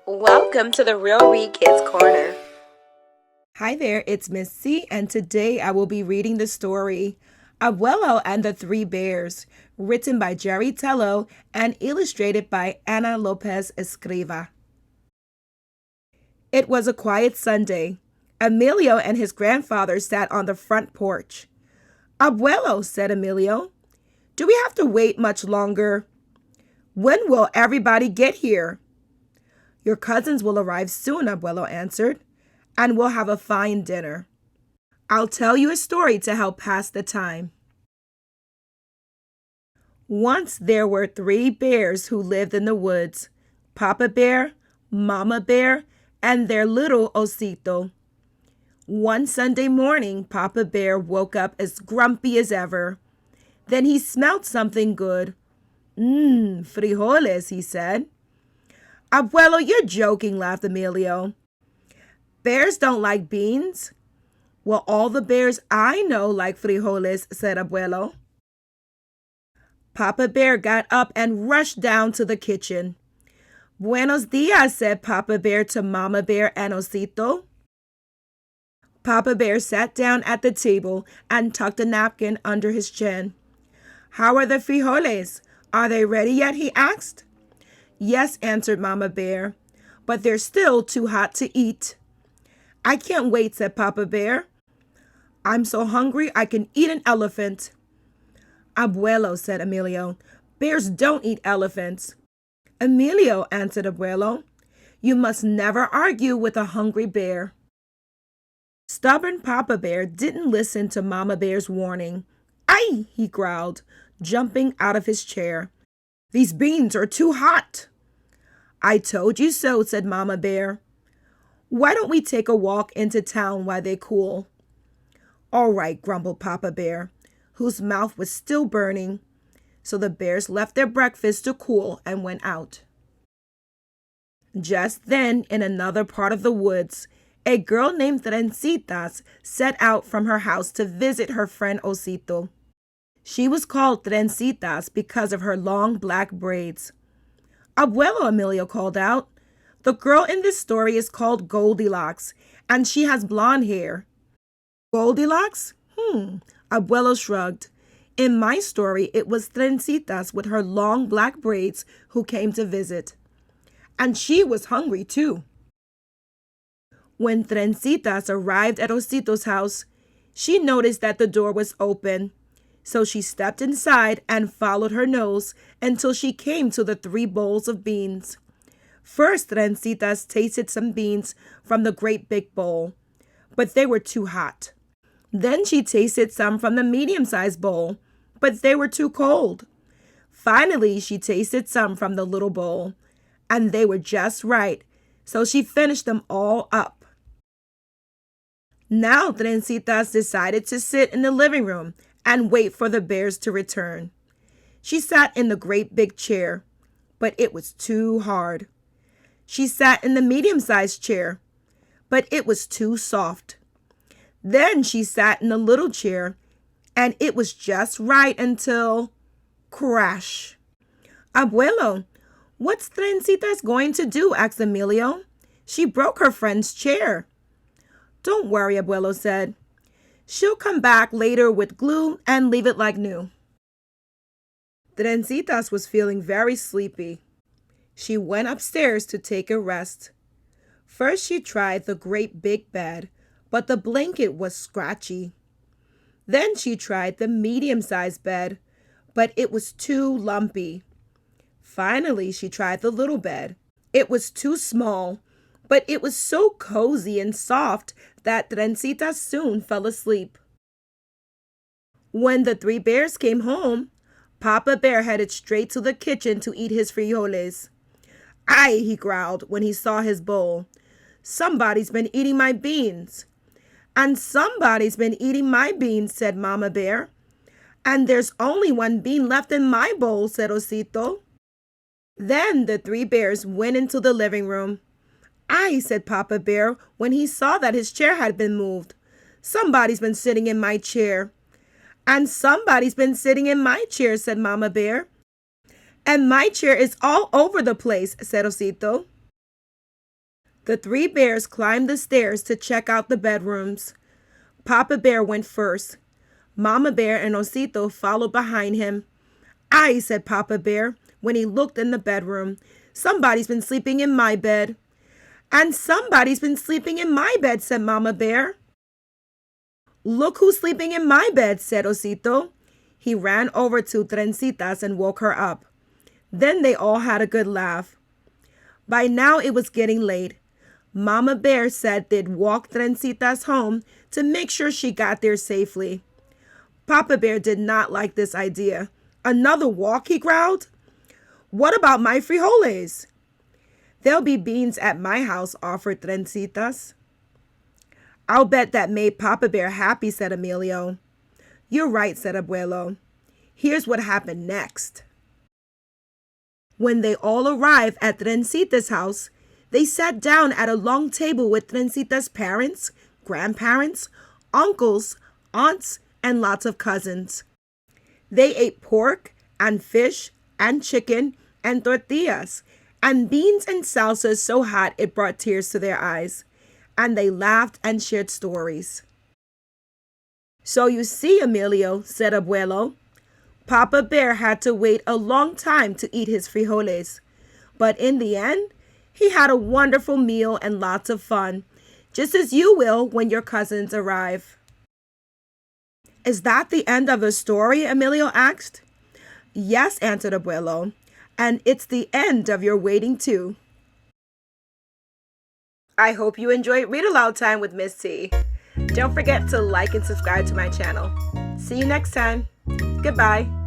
Welcome to the Real Read Kids Corner. Hi there, it's Miss C, and today I will be reading the story Abuelo and the Three Bears, written by Jerry Tello and illustrated by Ana Lopez Escriva. It was a quiet Sunday. Emilio and his grandfather sat on the front porch. Abuelo, said Emilio, do we have to wait much longer? When will everybody get here? Your cousins will arrive soon, Abuelo answered, and we'll have a fine dinner. I'll tell you a story to help pass the time. Once there were 3 bears who lived in the woods, Papa Bear, Mama Bear, and their little osito. One Sunday morning, Papa Bear woke up as grumpy as ever. Then he smelled something good. Frijoles, he said. Abuelo, you're joking, laughed Emilio. Bears don't like beans. Well, all the bears I know like frijoles, said Abuelo. Papa Bear got up and rushed down to the kitchen. Buenos dias, said Papa Bear to Mama Bear and Osito. Papa Bear sat down at the table and tucked a napkin under his chin. How are the frijoles? Are they ready yet? He asked. Yes, answered Mama Bear, but they're still too hot to eat. I can't wait, said Papa Bear. I'm so hungry I can eat an elephant. Abuelo, said Emilio, bears don't eat elephants. Emilio, answered Abuelo, you must never argue with a hungry bear. Stubborn Papa Bear didn't listen to Mama Bear's warning. Aye, he growled, jumping out of his chair. These beans are too hot. I told you so, said Mama Bear. Why don't we take a walk into town while they cool? All right, grumbled Papa Bear, whose mouth was still burning. So the bears left their breakfast to cool and went out. Just then, in another part of the woods, a girl named Trencitas set out from her house to visit her friend Osito. She was called Trencitas because of her long black braids. Abuelo, Emilio called out. The girl in this story is called Goldilocks, and she has blonde hair. Goldilocks? Abuelo shrugged. In my story, it was Trencitas with her long black braids who came to visit. And she was hungry, too. When Trencitas arrived at Osito's house, she noticed that the door was open. So she stepped inside and followed her nose until she came to the 3 bowls of beans. First, Trencitas tasted some beans from the great big bowl, but they were too hot. Then she tasted some from the medium-sized bowl, but they were too cold. Finally, she tasted some from the little bowl, and they were just right, so she finished them all up. Now Trencitas decided to sit in the living room and wait for the bears to return. She sat in the great big chair, but it was too hard. She sat in the medium-sized chair, but it was too soft. Then she sat in the little chair, and it was just right until crash. Abuelo, what's Trencitas going to do? Asked Emilio. She broke her friend's chair. Don't worry, Abuelo said. She'll come back later with glue and leave it like new. Trencitas was feeling very sleepy. She went upstairs to take a rest. First she tried the great big bed, but the blanket was scratchy. Then she tried the medium-sized bed, but it was too lumpy. Finally, she tried the little bed. It was too small, but it was so cozy and soft that Trencitas soon fell asleep. When the 3 bears came home, Papa Bear headed straight to the kitchen to eat his frijoles. Aye, he growled when he saw his bowl. Somebody's been eating my beans. And somebody's been eating my beans, said Mama Bear. And there's only 1 bean left in my bowl, said Osito. Then the 3 bears went into the living room. Aye, said Papa Bear when he saw that his chair had been moved. Somebody's been sitting in my chair. And somebody's been sitting in my chair, said Mama Bear. And my chair is all over the place, said Osito. The three bears climbed the stairs to check out the bedrooms. Papa Bear went first. Mama Bear and Osito followed behind him. "Ay," said Papa Bear when he looked in the bedroom. "Somebody's been sleeping in my bed." "And somebody's been sleeping in my bed," said Mama Bear. "Look who's sleeping in my bed," said Osito. He ran over to Trencitas and woke her up. Then they all had a good laugh. By now it was getting late. Mama Bear said they'd walk Trencitas home to make sure she got there safely. Papa Bear did not like this idea. "Another walk?" he growled. "What about my frijoles?" "There'll be beans at my house," offered Trencitas. "I'll bet that made Papa Bear happy," said Emilio. "You're right," said Abuelo. "Here's what happened next." When they all arrived at Trencita's house, they sat down at a long table with Trencita's parents, grandparents, uncles, aunts, and lots of cousins. They ate pork and fish and chicken and tortillas and beans and salsa so hot it brought tears to their eyes. And they laughed and shared stories. "So you see, Emilio," said Abuelo, "Papa Bear had to wait a long time to eat his frijoles. But in the end, he had a wonderful meal and lots of fun, just as you will when your cousins arrive." "Is that the end of the story?" Emilio asked. "Yes," answered Abuelo, "and it's the end of your waiting too." I hope you enjoyed Read Aloud Time with Miss T. Don't forget to like and subscribe to my channel. See you next time. Goodbye.